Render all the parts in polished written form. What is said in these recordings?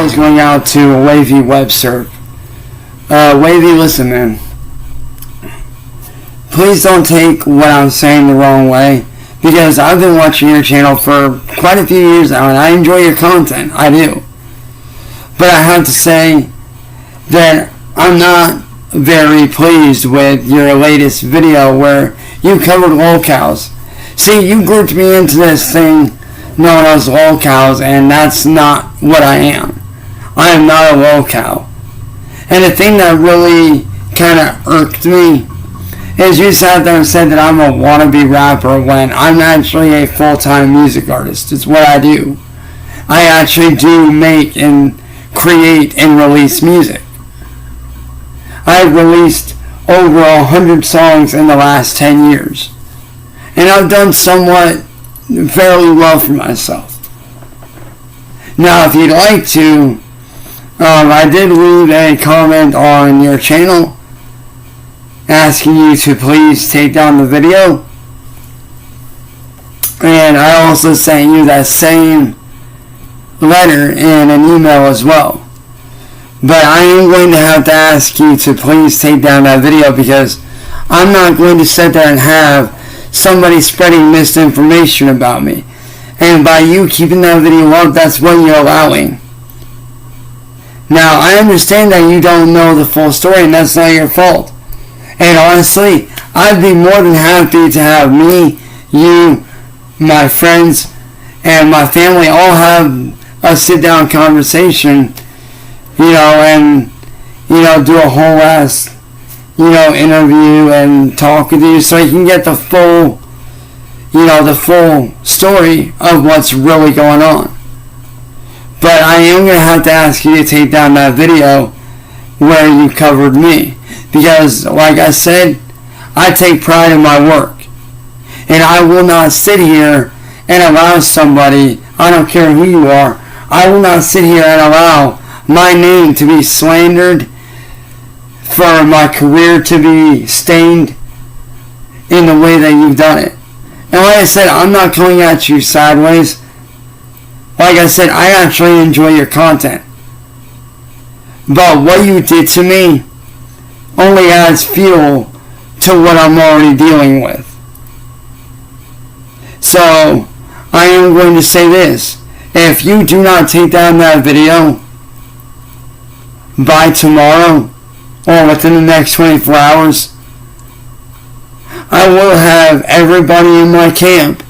video is going out to Wavy Webster. Wavy, listen, man. Please don't take what I'm saying the wrong way, because I've been watching your channel for quite a few years now, and I enjoy your content. I do. But I have to say that I'm not very pleased with your latest video where you covered lolcows. See, you grouped me into this thing known as lolcows, and that's not what I am. I am not a lolcow. And the thing that really kind of irked me is you sat there and said that I'm a wannabe rapper when I'm actually a full-time music artist. It's what I do. I actually do make and create and release music. I've released over 100 songs in the last 10 years. And I've done somewhat fairly well for myself. Now, if you'd like to, I did leave a comment on your channel asking you to please take down the video. And I also sent you that same letter in an email as well. But I am going to have to ask you to please take down that video, because I'm not going to sit there and have somebody spreading misinformation about me. And by you keeping that video up, that's what you're allowing. Now, I understand that you don't know the full story, and that's not your fault. And honestly, I'd be more than happy to have me, you, my friends, and my family all have a sit-down conversation, and, do a whole ass, interview and talk with you so you can get the full, the full story of what's really going on. But I am going to have to ask you to take down that video where you covered me. Because, like I said, I take pride in my work. And I will not sit here and allow somebody, I don't care who you are, I will not sit here and allow my name to be slandered, for my career to be stained in the way that you've done it. And like I said, I'm not coming at you sideways. Like I said, I actually enjoy your content. But what you did to me only adds fuel to what I'm already dealing with. So, I am going to say this. If you do not take down that video by tomorrow, or within the next 24 hours, I will have everybody in my camp,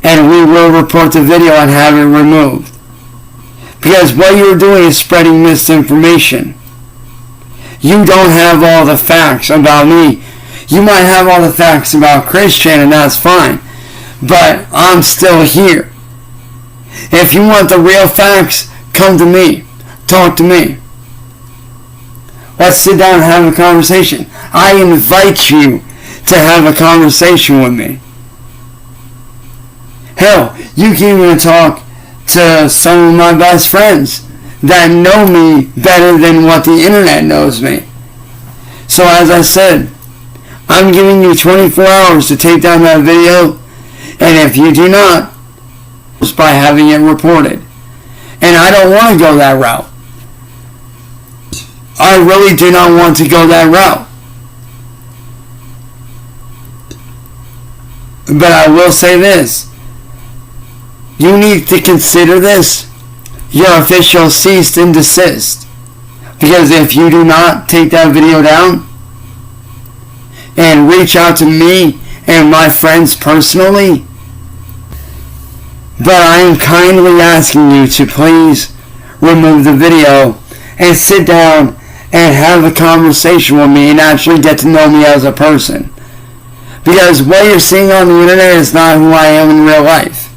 and we will report the video and have it removed. Because what you're doing is spreading misinformation. You don't have all the facts about me. You might have all the facts about Christian, and that's fine. But I'm still here. If you want the real facts, come to me. Talk to me. Let's sit down and have a conversation. I invite you to have a conversation with me. Hell, you can even talk to some of my best friends that know me better than what the internet knows me. So as I said, I'm giving you 24 hours to take down that video, and if you do not, it's by having it reported. And I don't want to go that route. I really do not want to go that route. But I will say this. You need to consider this your official cease and desist. Because if you do not take that video down and reach out to me and my friends personally, but I am kindly asking you to please remove the video and sit down and have a conversation with me and actually get to know me as a person. Because what you're seeing on the internet is not who I am in real life.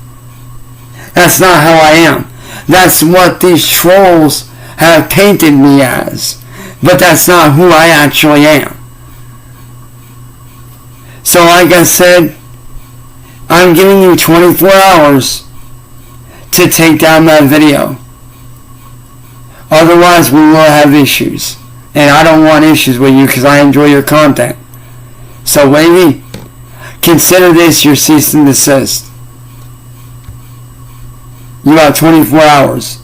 That's not how I am. That's what these trolls have painted me as. But that's not who I actually am. So like I said, I'm giving you 24 hours to take down that video. Otherwise, we will have issues. And I don't want issues with you because I enjoy your content. So, Wavy, consider this your cease and desist. You got 24 hours.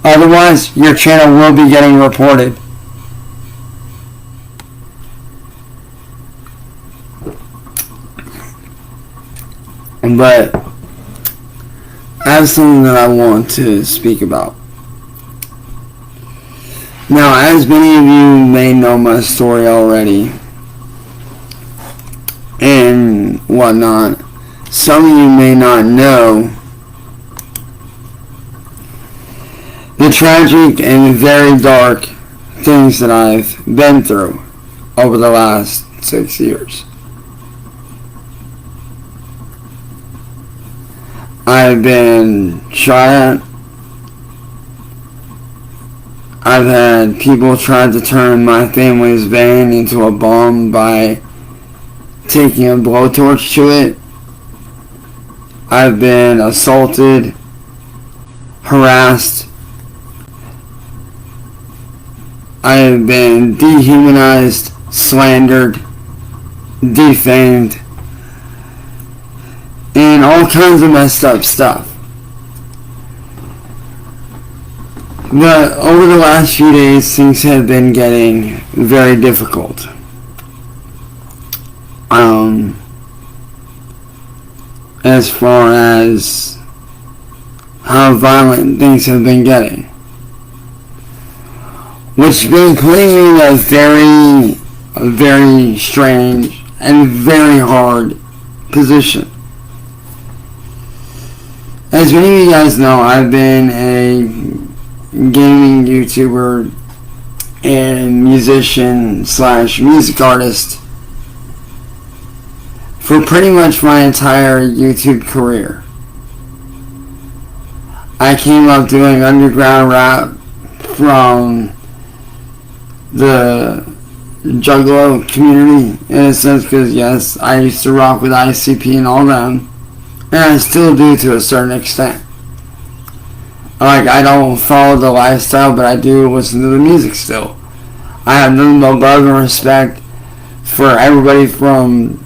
Otherwise, your channel will be getting reported. But I have something that I want to speak about. Now, as many of you may know my story already and whatnot, some of you may not know the tragic and very dark things that I've been through over the last 6 years. I've been shot at. I've had people try to turn my family's van into a bomb by taking a blowtorch to it. I've been assaulted, harassed. I have been dehumanized, slandered, defamed, and all kinds of messed up stuff. But over the last few days, things have been getting very difficult. As far as how violent things have been getting. Which has been putting me in a very strange and very hard position. As many of you guys know, I've been a gaming YouTuber and musician / music artist for pretty much my entire YouTube career. I came up doing underground rap from the Juggalo community, in a sense, because yes, I used to rock with ICP and all them, and I still do to a certain extent. Like, I don't follow the lifestyle, but I do listen to the music still. I have nothing but love and respect for everybody from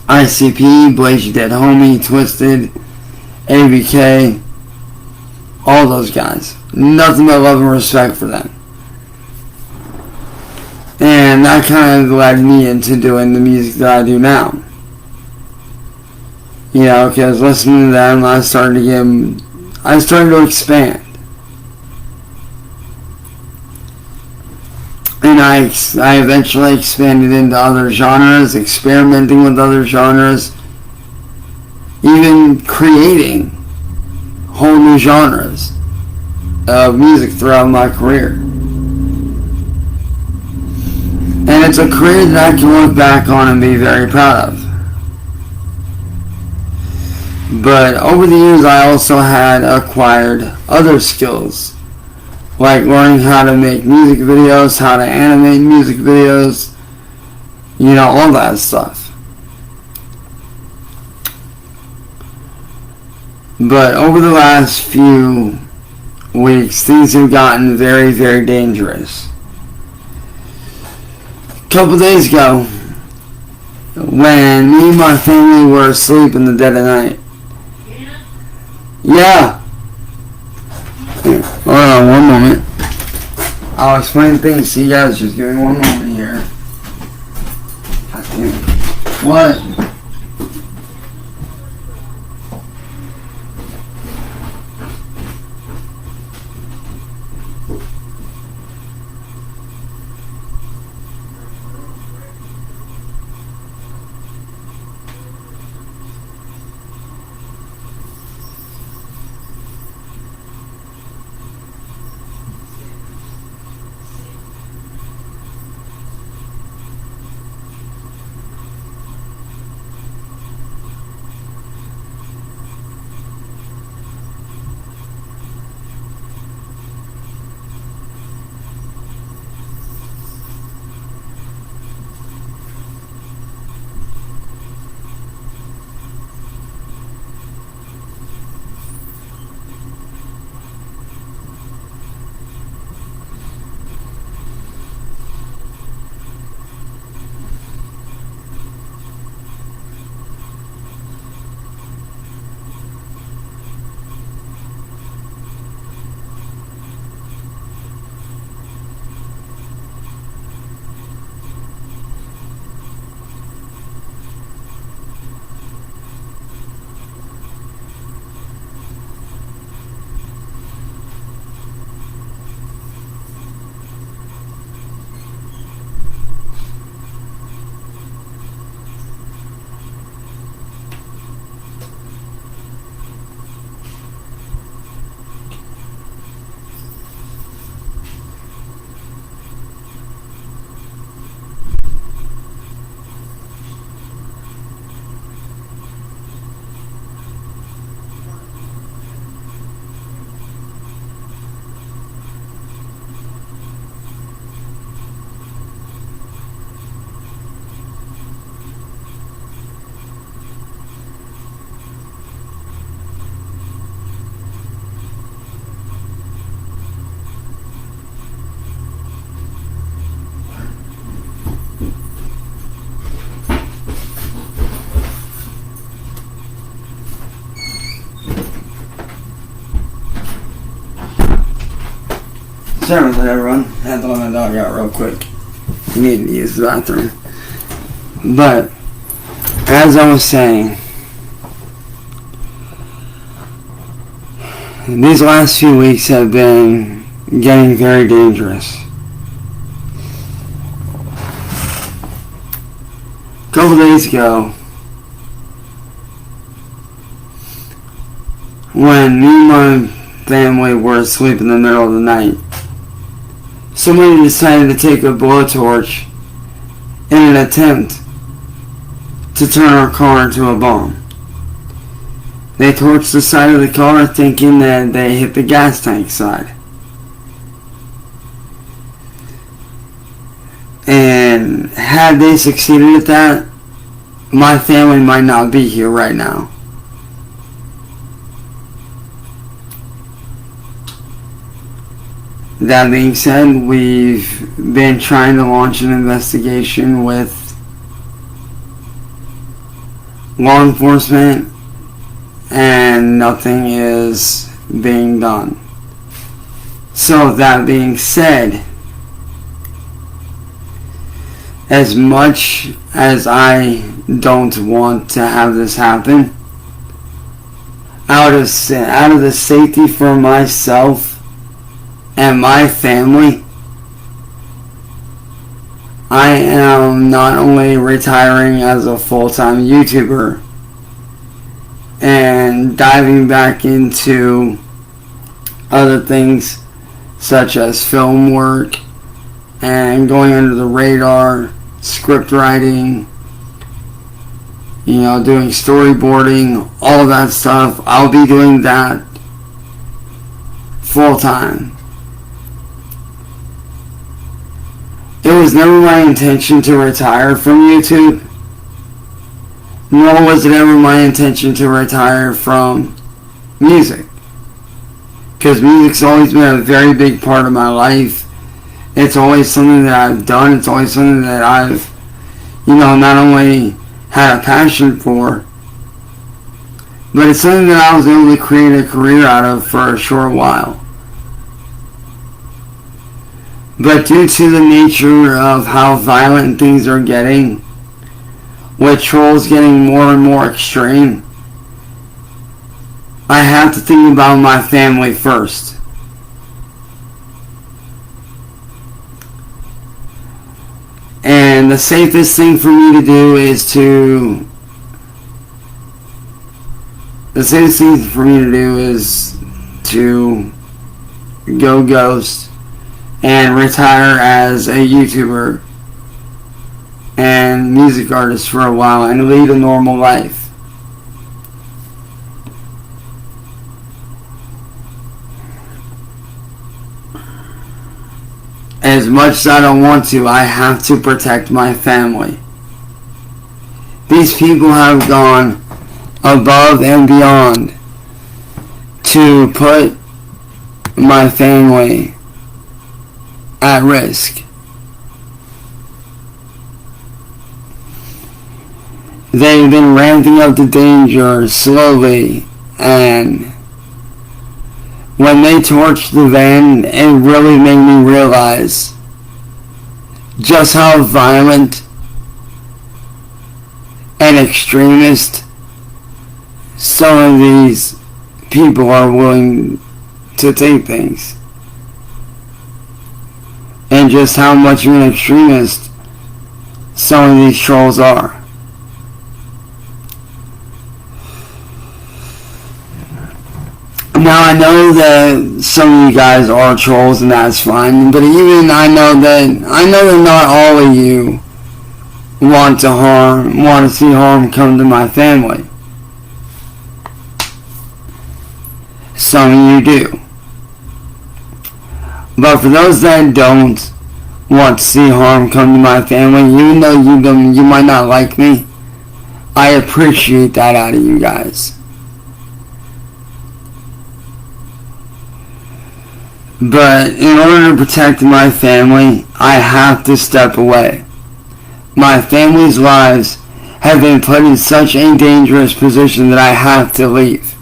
ICP, Blaze You Dead Homie, Twisted, ABK, all those guys. Nothing but love and respect for them. And that kind of led me into doing the music that I do now. You know, because listening to them, I started to expand. And I eventually expanded into other genres, experimenting with other genres, even creating whole new genres of music throughout my career. And it's a career that I can look back on and be very proud of. But over the years, I also had acquired other skills, like learning how to make music videos, how to animate music videos, you know, all that stuff. But over the last few weeks, things have gotten very, very dangerous. A couple days ago, when me and my family were asleep in the dead of night. Yeah. Hold on one moment. I'll explain things to you guys. Just give me one moment here. What? Sorry about that, everyone. Had to let my dog out real quick. He needed to use the bathroom. But, as I was saying, these last few weeks have been getting very dangerous. A couple days ago, when me and my family were asleep in the middle of the night, somebody decided to take a blowtorch in an attempt to turn our car into a bomb. They torched the side of the car thinking that they hit the gas tank side. And had they succeeded at that, my family might not be here right now. That being said, we've been trying to launch an investigation with law enforcement, and nothing is being done. So that being said, as much as I don't want to have this happen, out of the safety for myself and my family, I am not only retiring as a full-time YouTuber and diving back into other things such as film work and going under the radar, script writing, doing storyboarding, all of that stuff. I'll be doing that full-time. It was never my intention to retire from YouTube, nor was it ever my intention to retire from music, because music's always been a very big part of my life. It's always something that I've done. It's always something that I've, not only had a passion for, but it's something that I was able to create a career out of for a short while. But due to the nature of how violent things are getting, with trolls getting more and more extreme, I have to think about my family first. And the safest thing for me to do is to go ghost and retire as a YouTuber and music artist for a while and lead a normal life. As much as I don't want to, I have to protect my family. These people have gone above and beyond to put my family at risk. They've been ramping up the danger slowly, and when they torched the van, it really made me realize just how violent and extremist some of these people are willing to take things. And just how much of an extremist some of these trolls are. Now I know that some of you guys are trolls and that's fine, but even I know that not all of you want to see harm come to my family. Some of you do. But for those that don't want to see harm come to my family, even though you might not like me, I appreciate that out of you guys. But in order to protect my family, I have to step away. My family's lives have been put in such a dangerous position that I have to leave.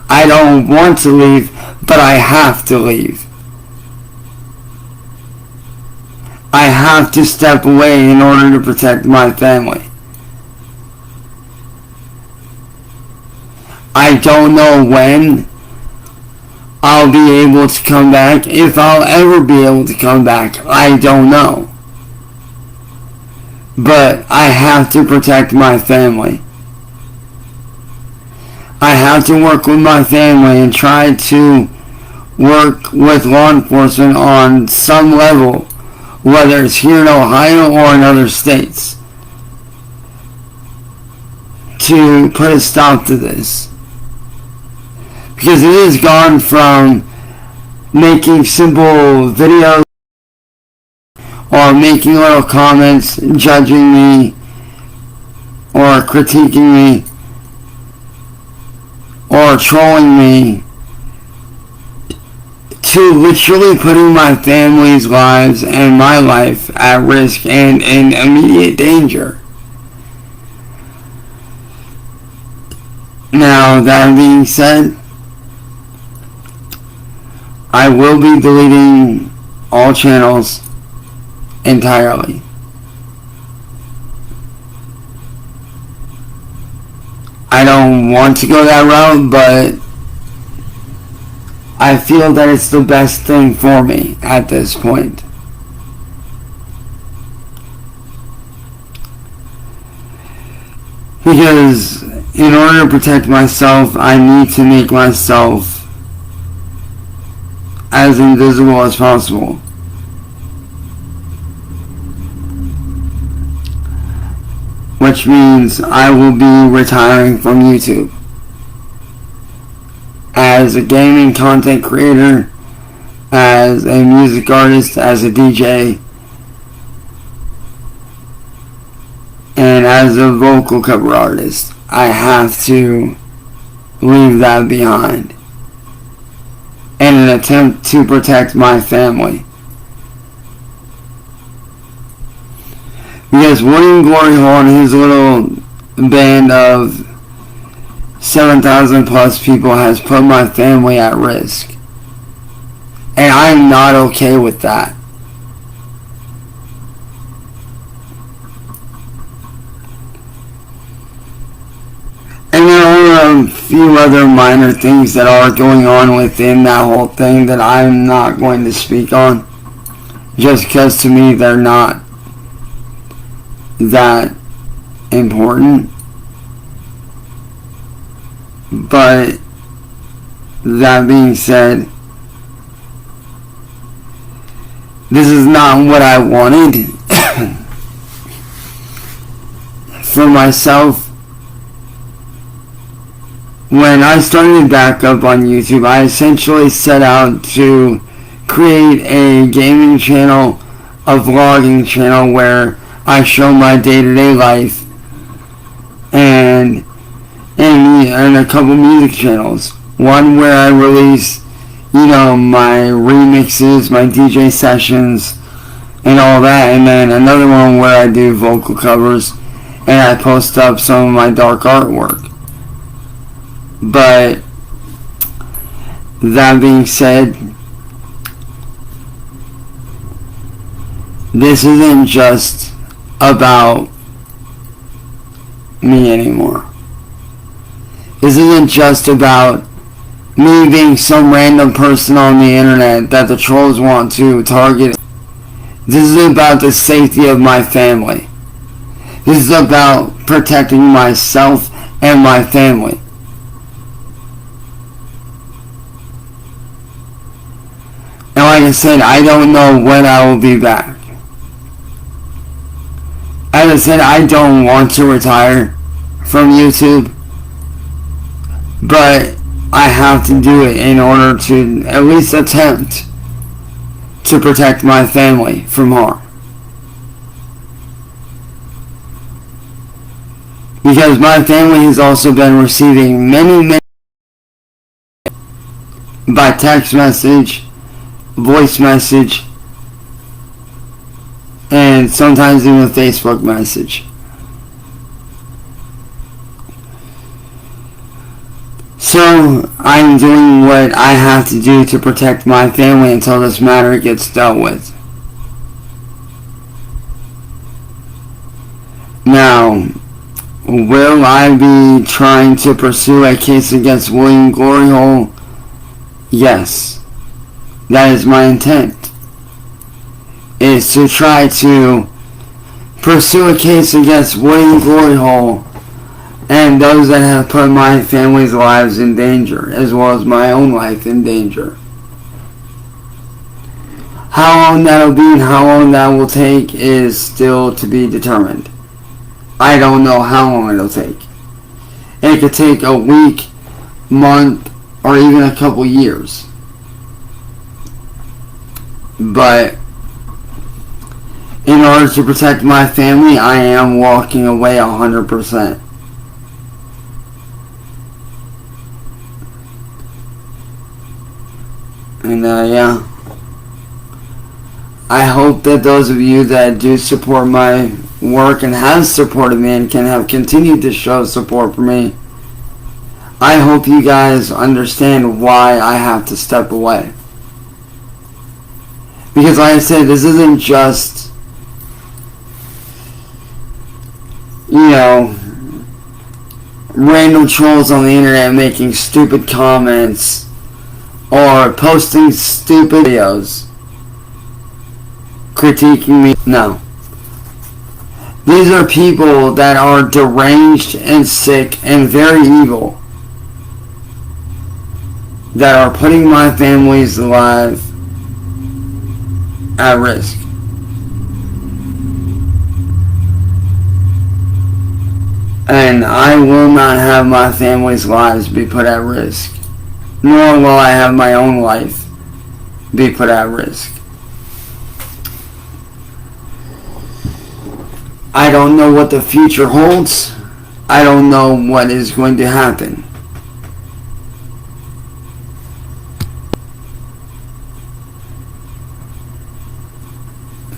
I don't want to leave, but I have to leave. I have to step away in order to protect my family. I don't know when I'll be able to come back. If I'll ever be able to come back, I don't know. But I have to protect my family. I have to work with my family and try to work with law enforcement on some level, whether it's here in Ohio or in other states, to put a stop to this. Because it has gone from making simple videos or making little comments, judging me or critiquing me or trolling me, to literally putting my family's lives and my life at risk and in immediate danger. Now, that being said, I will be deleting all channels entirely. I don't want to go that route, but I feel that it's the best thing for me at this point. Because in order to protect myself, I need to make myself as invisible as possible. Which means I will be retiring from YouTube as a gaming content creator, as a music artist, as a DJ, and as a vocal cover artist. I have to leave that behind in an attempt to protect my family. Because William Glory Hole and his little band of 7,000 plus people has put my family at risk. And I'm not okay with that. And there are a few other minor things that are going on within that whole thing that I'm not going to speak on. Just because to me they're not that important. But that being said, this is not what I wanted for myself. When I started back up on YouTube, I essentially set out to create a gaming channel, a vlogging channel where I show my day-to-day life, and a couple music channels. One where I release, my remixes, my DJ sessions, and all that, and then another one where I do vocal covers, and I post up some of my dark artwork. But that being said, this isn't just about me anymore. This isn't just about me being some random person on the internet that the trolls want to target. This is about the safety of my family. This is about protecting myself and my family. And like I said, I don't know when I will be back. As I said, I don't want to retire from YouTube, but I have to do it in order to at least attempt to protect my family from harm. Because my family has also been receiving many by text message, voice message, and sometimes even a Facebook message. So I'm doing what I have to do to protect my family until this matter gets dealt with. Now, will I be trying to pursue a case against William Glory Hole? Yes. That is my intent. Is to try to pursue a case against William Glory Hole and those that have put my family's lives in danger, as well as my own life in danger. How long that will be and how long that will take is still to be determined. I don't know how long it'll take. It could take a week, month, or even a couple years. But in order to protect my family, I am walking away 100%. And yeah. I hope that those of you that do support my work and have supported me and can have continued to show support for me, I hope you guys understand why I have to step away. Because like I said, this isn't just, random trolls on the internet making stupid comments or posting stupid videos critiquing me. No. These are people that are deranged and sick and very evil, that are putting my family's life at risk. And I will not have my family's lives be put at risk, nor will I have my own life be put at risk. I don't know what the future holds. I don't know what is going to happen.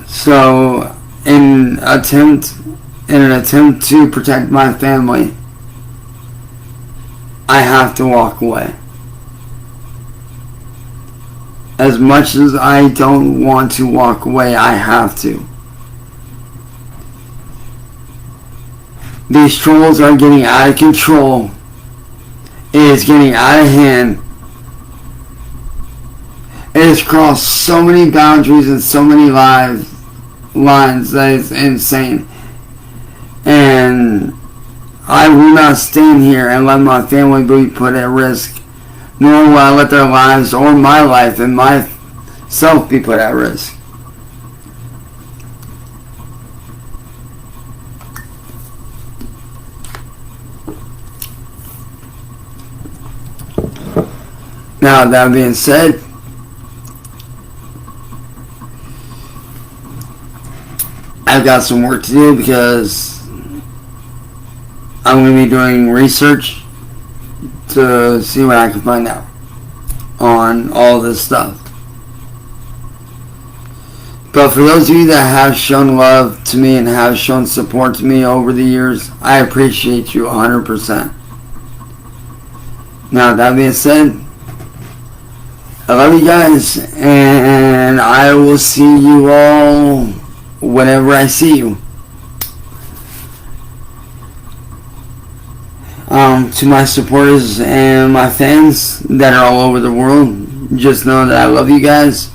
So, in an attempt to protect my family, I have to walk away. As much as I don't want to walk away, I have to. These trolls are getting out of control. It is getting out of hand. It has crossed so many boundaries and so many lines that is insane. And I will not stand here and let my family be put at risk, nor will I let their lives or my life and myself be put at risk. Now, that being said, I've got some work to do because I'm going to be doing research to see what I can find out on all this stuff. But for those of you that have shown love to me and have shown support to me over the years, I appreciate you 100%. Now, that being said, I love you guys, and I will see you all whenever I see you. To my supporters and my fans that are all over the world, just know that I love you guys.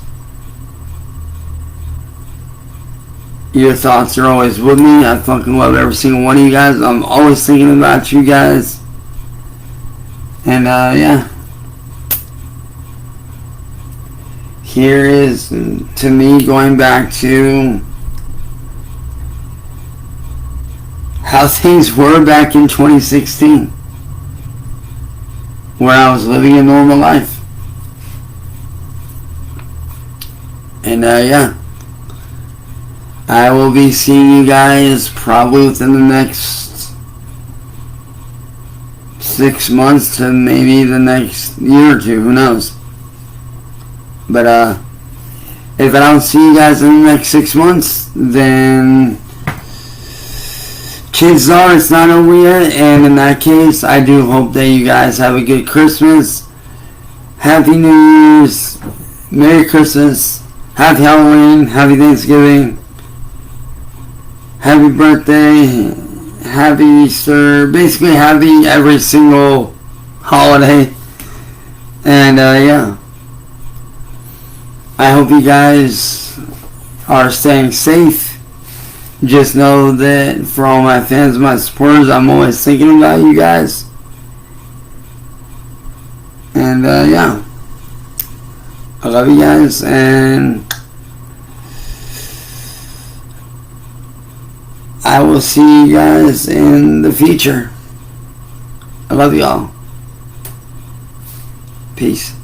Your thoughts are always with me. I fucking love every single one of you guys. I'm always thinking about you guys. And yeah. Here is, to me, going back to how things were back in 2016, where I was living a normal life. And yeah, I will be seeing you guys probably within the next 6 months to maybe the next year or two, who knows. But if I don't see you guys in the next 6 months, then chances are it's not over yet. And in that case, I do hope that you guys have a good Christmas, Happy New Year's, Merry Christmas, Happy Halloween, Happy Thanksgiving, Happy birthday, happy Easter, basically happy every single holiday. And yeah, I hope you guys are staying safe. Just know that for all my fans, my supporters, I'm always thinking about you guys. And yeah, I love you guys, and I will see you guys in the future. I love you all. Peace.